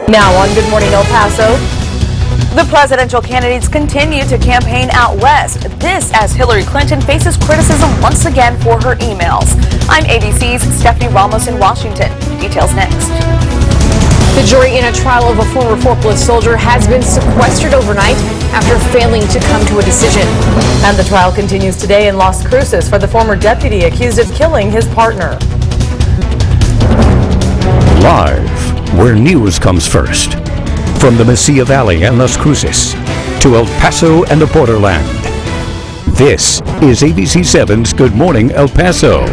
Now on Good Morning El Paso, the presidential candidates continue to campaign out west. This as Hillary Clinton faces criticism once again for her emails. I'm ABC's Stephanie Ramos in Washington. Details next. The jury in a trial of a former forklift soldier has been sequestered overnight after failing to come to a decision. And the trial continues today in Las Cruces for the former deputy accused of killing his partner. Live, where news comes first. From the Mesilla Valley and Las Cruces to El Paso and the borderland. This is ABC7's Good Morning El Paso.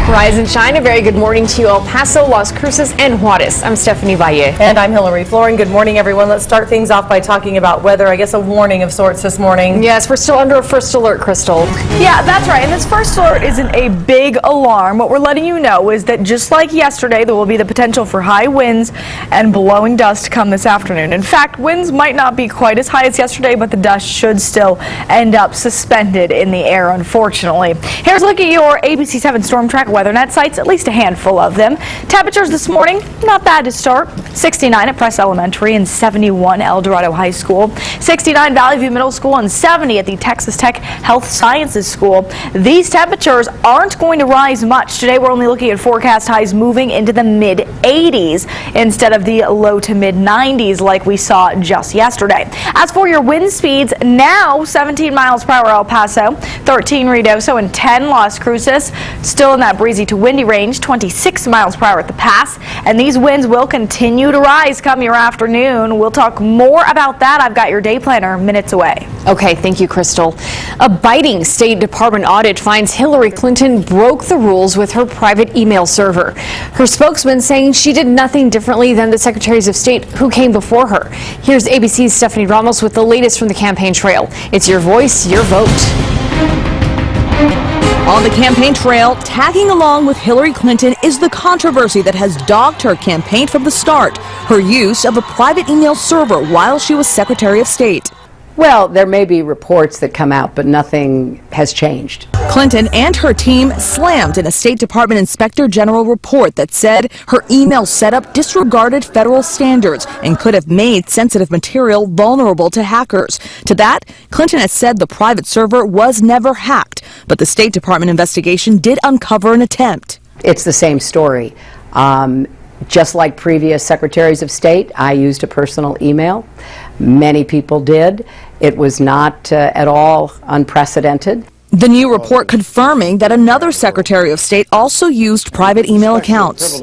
Rise and shine. A very good morning to you, El Paso, Las Cruces, and Juarez. I'm Stephanie Valle. And I'm Hillary Floren. Good morning, everyone. Let's start things off by talking about weather. I guess a warning of sorts this morning. Yes, we're still under a first alert, Crystal. Yeah, that's right. And this first alert isn't a big alarm. What we're letting you know is that just like yesterday, there will be the potential for high winds and blowing dust come this afternoon. In fact, winds might not be quite as high as yesterday, but the dust should still end up suspended in the air, unfortunately. Here's a look at your ABC7 Storm Track weather net sites, at least a handful of them. Temperatures this morning, not bad to start. 69 at Press Elementary and 71 El Dorado High School. 69 Valley View Middle School and 70 at the Texas Tech Health Sciences School. These temperatures aren't going to rise much. Today we're only looking at forecast highs moving into the mid-80s instead of the low to mid-90s like we saw just yesterday. As for your wind speeds, now 17 miles per hour El Paso, 13 Ruidoso, and 10 Las Cruces. Still in that breezy to windy range, 26 miles per hour at the pass, and these winds will continue to rise come your afternoon. We'll talk more about that. I've got your day planner minutes away. Okay, thank you, Crystal. A biting State Department audit finds Hillary Clinton broke the rules with her private email server. Her spokesman saying she did nothing differently than the secretaries of state who came before her. Here's ABC's Stephanie Ramos with the latest from the campaign trail. It's your voice, your vote. On the campaign trail, tagging along with Hillary Clinton is the controversy that has dogged her campaign from the start, her use of a private email server while she was Secretary of State. Well, there may be reports that come out, but nothing has changed. Clinton and her team slammed in a State Department Inspector General report that said her email setup disregarded federal standards and could have made sensitive material vulnerable to hackers. To that, Clinton has said the private server was never hacked, but the State Department investigation did uncover an attempt. It's the same story. Just like previous secretaries of state, I used a personal email. Many people did. It was not at all unprecedented. The new report confirming that another Secretary of State also used private email accounts.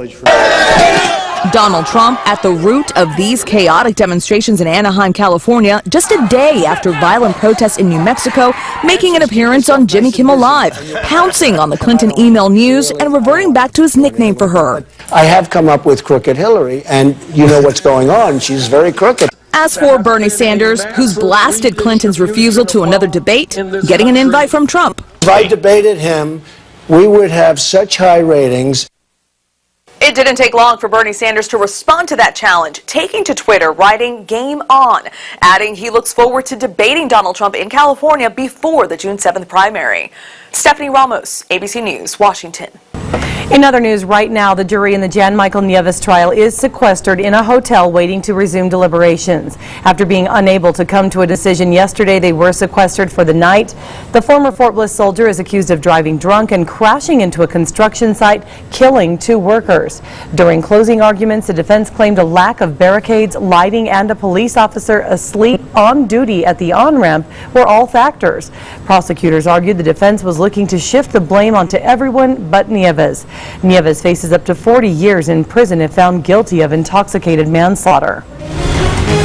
Donald Trump at the root of these chaotic demonstrations in Anaheim, California, just a day after violent protests in New Mexico, making an appearance on Jimmy Kimmel Live, pouncing on the Clinton email news and reverting back to his nickname for her. I have come up with Crooked Hillary, and you know what's going on. She's very crooked. As for Bernie Sanders, who's blasted Clinton's refusal to another debate, getting an invite from Trump. If I debated him, we would have such high ratings. It didn't take long for Bernie Sanders to respond to that challenge, taking to Twitter, writing "Game On," adding he looks forward to debating Donald Trump in California before the June 7th primary. Stephanie Ramos, ABC News, Washington. In other news, right now, the jury in the Jan Michael Nieves trial is sequestered in a hotel waiting to resume deliberations. After being unable to come to a decision yesterday, they were sequestered for the night. The former Fort Bliss soldier is accused of driving drunk and crashing into a construction site, killing 2 workers. During closing arguments, the defense claimed a lack of barricades, lighting, and a police officer asleep on duty at the on-ramp were all factors. Prosecutors argued the defense was looking to shift the blame onto everyone but Nieves. Nieves faces up to 40 years in prison if found guilty of intoxicated manslaughter.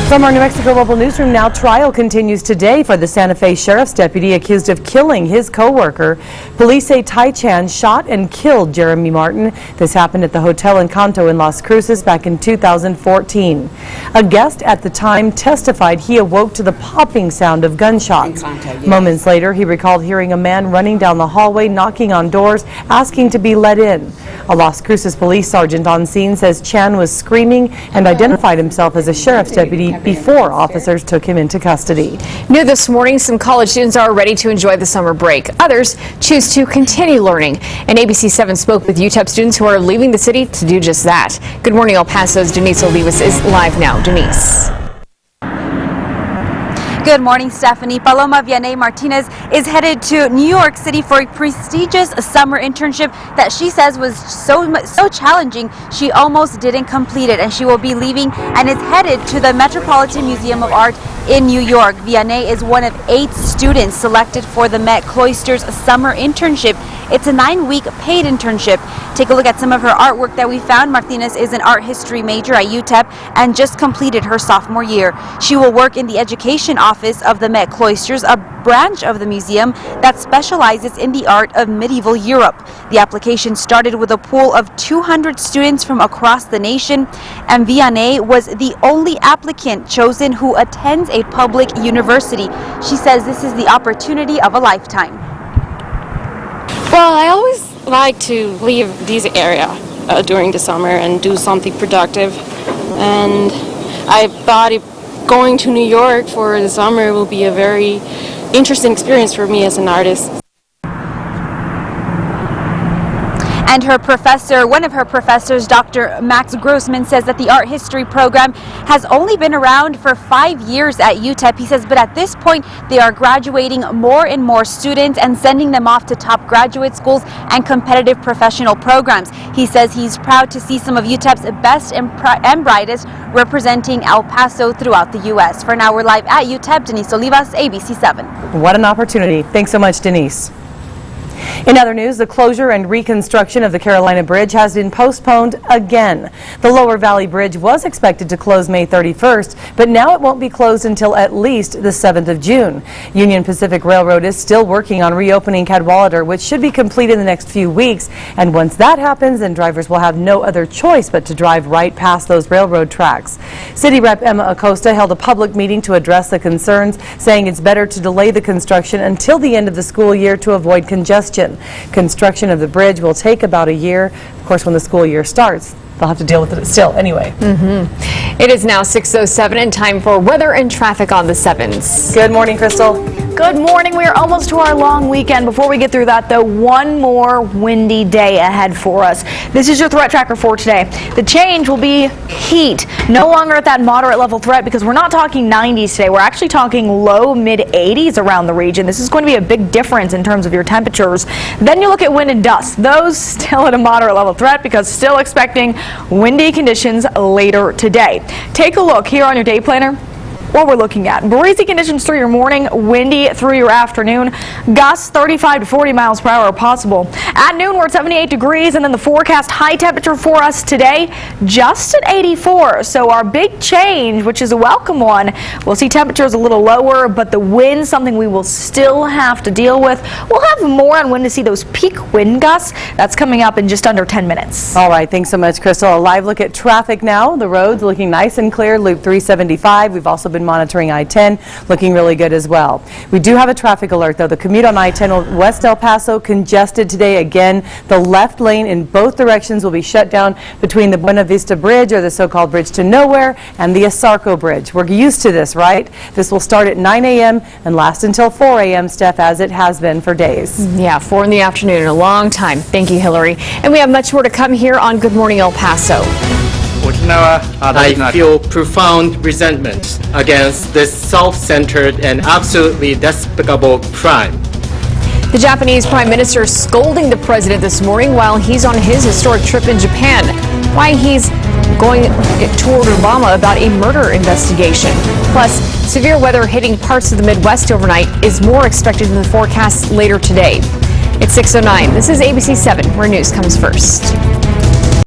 From our New Mexico Mobile Newsroom now, trial continues today for the Santa Fe Sheriff's deputy accused of killing his co-worker. Police say Tai Chan shot and killed Jeremy Martin. This happened at the Hotel Encanto in Las Cruces back in 2014. A guest at the time testified he awoke to the popping sound of gunshots. Moments later, he recalled hearing a man running down the hallway, knocking on doors, asking to be let in. A Las Cruces police sergeant on scene says Chan was screaming and identified himself as a sheriff's deputy before officers took him into custody. New this morning, some college students are ready to enjoy the summer break. Others choose to continue learning. And ABC7 spoke with UTEP students who are leaving the city to do just that. Good morning, El Paso's Denise Olivas is live now. Denise. Good morning, Stephanie. Paloma Vianney Martinez is headed to New York City for a prestigious summer internship that she says was so challenging she almost didn't complete it, and she will be leaving and is headed to the Metropolitan Museum of Art in New York. Vianney is one of 8 students selected for the Met Cloisters summer internship. It's a 9-week paid internship. Take a look at some of her artwork that we found. Martinez is an art history major at UTEP and just completed her sophomore year. She will work in the education office of the Met Cloisters, a branch of the museum that specializes in the art of medieval Europe. The application started with a pool of 200 students from across the nation, and Vianney was the only applicant chosen who attends a public university. She says this is the opportunity of a lifetime. Well, I always like to leave this area during the summer and do something productive, and I thought going to New York for the summer will be a very interesting experience for me as an artist. And her professor, one of her professors, Dr. Max Grossman, says that the art history program has only been around for 5 years at UTEP. He says, but at this point, they are graduating more and more students and sending them off to top graduate schools and competitive professional programs. He says he's proud to see some of UTEP's best and brightest representing El Paso throughout the U.S. For now, we're live at UTEP. Denise Olivas, ABC7. What an opportunity. Thanks so much, Denise. In other news, the closure and reconstruction of the Carolina Bridge has been postponed again. The Lower Valley Bridge was expected to close May 31st, but now it won't be closed until at least the 7th of June. Union Pacific Railroad is still working on reopening Cadwalader, which should be completed in the next few weeks. And once that happens, then drivers will have no other choice but to drive right past those railroad tracks. City Rep Emma Acosta held a public meeting to address the concerns, saying it's better to delay the construction until the end of the school year to avoid congestion. Construction of the bridge will take about a year. Of course, when the school year starts, they'll have to deal with it still anyway. It is now 6:07 and time for weather and traffic on the 7s. Good morning, Crystal. Good morning. We are almost to our long weekend. Before we get through that, though, one more windy day ahead for us. This is your threat tracker for today. The change will be heat. No longer at that moderate level threat because we're not talking 90s today. We're actually talking low mid 80s around the region. This is going to be a big difference in terms of your temperatures. Then you look at wind and dust. Those still at a moderate level threat because still expecting windy conditions later today. Take a look here on your day planner. What we're looking at. Breezy conditions through your morning, windy through your afternoon. Gusts 35 to 40 miles per hour are possible. At noon, we're at 78 degrees, and then the forecast high temperature for us today, just at 84. So our big change, which is a welcome one, we'll see temperatures a little lower, but the wind, something we will still have to deal with. We'll have more on when to see those peak wind gusts. That's coming up in just under 10 minutes. All right, thanks so much, Crystal. A live look at traffic now. The roads looking nice and clear. Loop 375. We've also been monitoring I-10, looking really good as well. We do have a traffic alert, though. The commute on I-10 West El Paso congested today again. The left lane in both directions will be shut down between the Buena Vista Bridge, or the so-called Bridge to Nowhere, and the Asarco Bridge. We're used to this, right? This will start at 9 a.m. and last until 4 a.m., Steph, as it has been for days. Yeah, 4 in the afternoon, a long time. Thank you, Hillary. And we have much more to come here on Good Morning El Paso. I feel profound resentment against this self-centered and absolutely despicable crime. The Japanese Prime Minister scolding the president this morning while he's on his historic trip in Japan. Why he's going toward Obama about a murder investigation. Plus, severe weather hitting parts of the Midwest overnight is more expected in the forecast later today. It's 6:09. This is ABC7, where news comes first.